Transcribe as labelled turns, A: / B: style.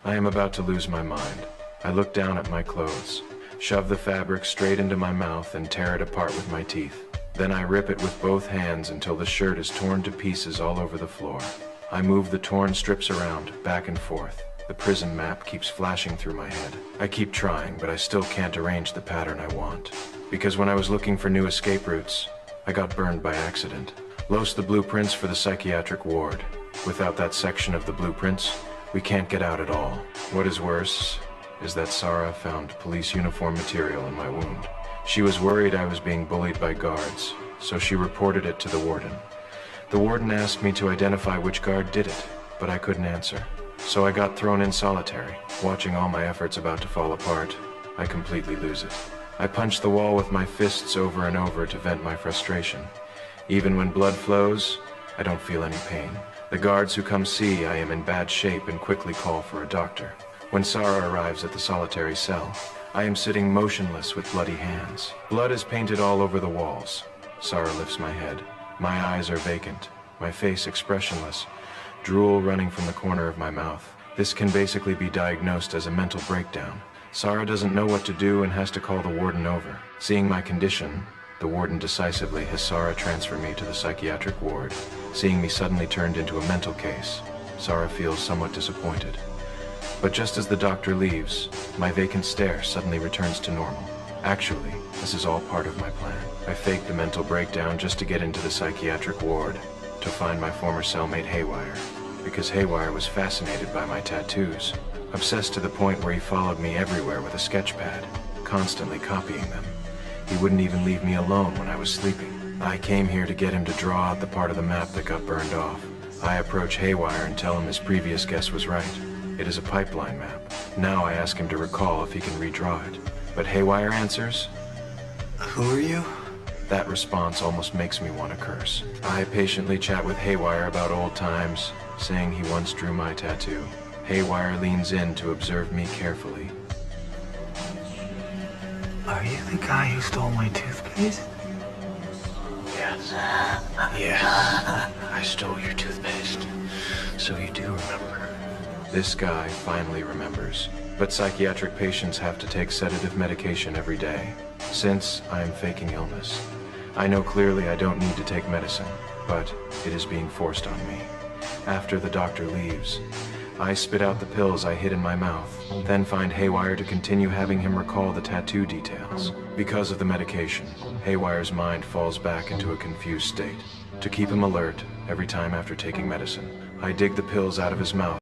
A: I am about to lose my mind. I look down at my clothes, shove the fabric straight into my mouth and tear it apart with my teeth. Then I rip it with both hands until the shirt is torn to pieces all over the floor. I move the torn strips around, back and forth. The prison map keeps flashing through my head. I keep trying, but I still can't arrange the pattern I want. Because when I was looking for new escape routes, I got burned by accident. Lost the blueprints for the psychiatric ward. Without that section of the blueprints, we can't get out at all. What is worse is that Sarah found police uniform material in my wound. She was worried I was being bullied by guards, so she reported it to the warden. The warden asked me to identify which guard did it, but I couldn't answer. So I got thrown in solitary. Watching all my efforts about to fall apart, I completely lose it. I punch the wall with my fists over and over to vent my frustration. Even when blood flows, I don't feel any pain. The guards who come see I am in bad shape and quickly call for a doctor. When Sarah arrives at the solitary cell, I am sitting motionless with bloody hands. Blood is painted all over the walls. Sarah lifts my head. My eyes are vacant, my face expressionless, drool running from the corner of my mouth. This can basically be diagnosed as a mental breakdown. Sarah doesn't know what to do and has to call the warden over. Seeing my condition, the warden decisively has Sarah transfer me to the psychiatric ward. Seeing me suddenly turned into a mental case, Sarah feels somewhat disappointed. But just as the doctor leaves, my vacant stare suddenly returns to normal. Actually, this is all part of my plan. I faked the mental breakdown just to get into the psychiatric ward, to find my former cellmate Haywire, because Haywire was fascinated by my tattoos, obsessed to the point where he followed me everywhere with a sketch pad, constantly copying them. He wouldn't even leave me alone when I was sleeping. I came here to get him to draw out the part of the map that got burned off. I approach Haywire and tell him his previous guess was right. It is a pipeline map. Now I ask him to recall if he can redraw it. But Haywire answers,
B: "Who are you?"
A: That response almost makes me want to curse. I patiently chat with Haywire about old times, saying he once drew my tattoo. Haywire leans in to observe me carefully.
B: Are you the guy who stole my toothpaste?
C: Yes. Yeah. I stole your toothpaste. So you do remember.
A: This guy finally remembers. But psychiatric patients have to take sedative medication every day. Since I am faking illness, I know clearly I don't need to take medicine, but it is being forced on me. After the doctor leaves, I spit out the pills I hid in my mouth, then find Haywire to continue having him recall the tattoo details. Because of the medication, Haywire's mind falls back into a confused state. To keep him alert, every time after taking medicine, I dig the pills out of his mouth